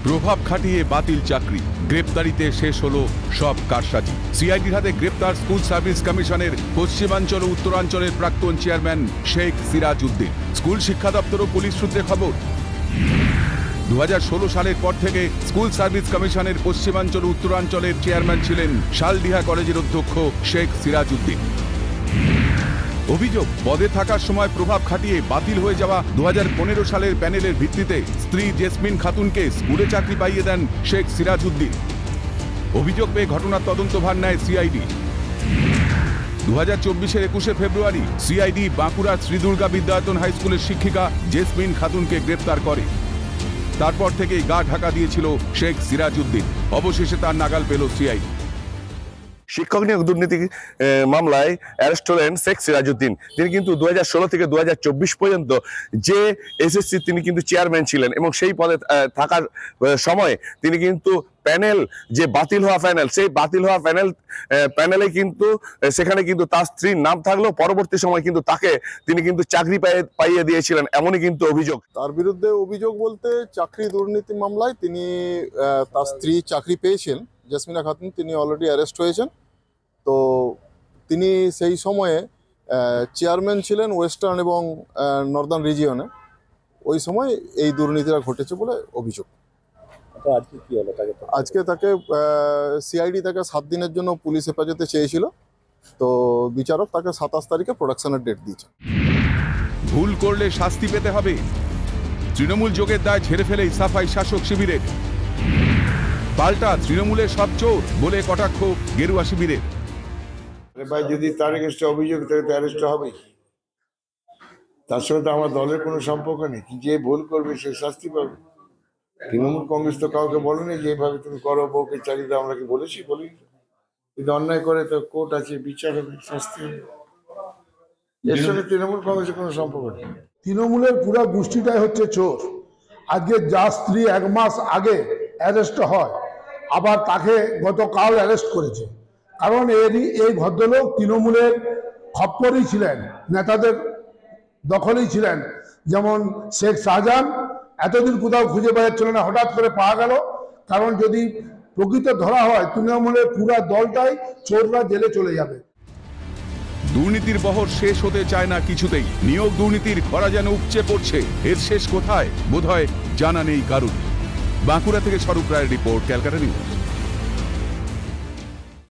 প্রভাব খাটিয়ে বাতিল চাকরি, গ্রেপ্তারিতে শেষ হলো সব কারসাজি। সিআইডির হাতে গ্রেপ্তার স্কুল সার্ভিস কমিশনের পশ্চিমাঞ্চল ও উত্তরাঞ্চলের প্রাক্তন চেয়ারম্যান শেখ সিরাজ উদ্দিন। স্কুল শিক্ষা দপ্তর ও পুলিশ সূত্রে খবর, 2016 সালের পর থেকে স্কুল সার্ভিস কমিশনের পশ্চিমাঞ্চল ও উত্তরাঞ্চলের চেয়ারম্যান ছিলেন শালডিহা কলেজের অধ্যক্ষ শেখ সিরাজ উদ্দিন। অভিযোগ, পদে থাকার সময় প্রভাব খাটিয়ে বাতিল হয়ে যাওয়া 2015 সালের প্যানেলের ভিত্তিতে স্ত্রী জেসমিন খাতুনকে স্কুলে চাকরি পাইয়ে দেন শেখ সিরাজ উদ্দিন। অভিযোগ পেয়ে ঘটনার তদন্তভার নেয় সিআইডি। 2024-এর 21শে ফেব্রুয়ারি সিআইডি বাঁকুড়ার শ্রীদুর্গা বিদ্যায়তন হাই স্কুলের শিক্ষিকা জেসমিন খাতুনকে গ্রেপ্তার করে। তারপর থেকেই গা ঢাকা দিয়েছিল শেখ সিরাজ উদ্দিন। অবশেষে তার নাগাল পেল সিআইডি। শিক্ষক নিয়োগ দুর্নীতি মামলায় অ্যারেস্ট হলেন শেখ সিরাজ উদ্দিন। তিনি কিন্তু 2016 থেকে 2024 পর্যন্ত যে এসএসসি তিনি কিন্তু চেয়ারম্যান ছিলেন এবং সেই পদে থাকার সময় তিনি কিন্তু প্যানেল যে বাতিল হওয়া প্যানেল, সেই বাতিল হওয়া প্যানেলে কিন্তু সেখানে কিন্তু তার স্ত্রীর নাম থাকলেও পরবর্তী সময় কিন্তু তাকে তিনি কিন্তু চাকরি পাইয়ে দিয়েছিলেন, এমনই কিন্তু অভিযোগ। তার বিরুদ্ধে অভিযোগ বলতে চাকরি দুর্নীতি মামলায় তিনি তার স্ত্রী চাকরি পেয়েছেন জেসমিনা খাতুন, তিনি অলরেডি অ্যারেস্ট হয়েছেন। তো তিনি সেই সময়ে চেয়ারম্যান ছিলেন ওয়েস্টার্ন এবং নর্দার্ন রিজিয়নে। ওই সময় এই দুর্নীতিটা ঘটেছে বলে অভিযোগ। আজকে কি হলো? আজকে তাকে সিআইডি তাকে 7 দিনের জন্য পুলিশ হেফাজতে চেয়েছিল। তো বিচারক তাকে 27 তারিখে প্রোডাকশনের ডেট দিয়েছে। ভুল করলে শাস্তি পেতে হবে, তৃণমূল যোগের দায় ঝেড়ে ফেলেই সাফাই শাসক শিবিরের। পাল্টা তৃণমূলের সব চোর বলে কটাক্ষ গেরুয়া শিবিরের। ভাই, যদি তার এগেন্সটে অভিযোগ থাকে তো অ্যারেস্ট হবেই। তার সঙ্গে তো আমার দলের কোনো সম্পর্ক নেই। যে ভুল করবে সে শাস্তি পাবে। তৃণমূল কংগ্রেস তো কাউকে বলেনি যে এইভাবে তুমি করো, বউকে চালিয়ে দাও। আমরা কি বলেছি? বলি। যদি অন্যায় করে তো কোর্ট আছে, বিচার হবে, শাস্তি হবে। এর সঙ্গে তৃণমূল কংগ্রেসের কোনো সম্পর্ক নেই। তৃণমূলের পুরো গোষ্ঠীটাই হচ্ছে চোর। আজকে যার স্ত্রী 1 মাস আগে অ্যারেস্ট হয়, আবার তাকে গতকাল অ্যারেস্ট করেছে। কারণ এই ভদ্রলোক তৃণমূলের খপ্পরেই ছিলেন, নেতাদের দখলেই ছিলেন। যেমন শেখ শাহজাহান এতদিন কোথাও খুঁজে পাওয়া যাচ্ছিল না, হঠাৎ করে পাওয়া গেল। কারণ যদি প্রকৃত ধরা হয় তৃণমূলের পুরা দলটাই চোররা জেলে চলে যাবে। দুর্নীতির বহর শেষ হতে চায় না কিছুতেই। নিয়োগ দুর্নীতির খরা যেন উপচে পড়ছে। এর শেষ কোথায় বোধহয় জানা নেই কারুর। বাঁকুড়া থেকে স্বরূপ রায়ের রিপোর্ট, ক্যালকাটা নিউজ।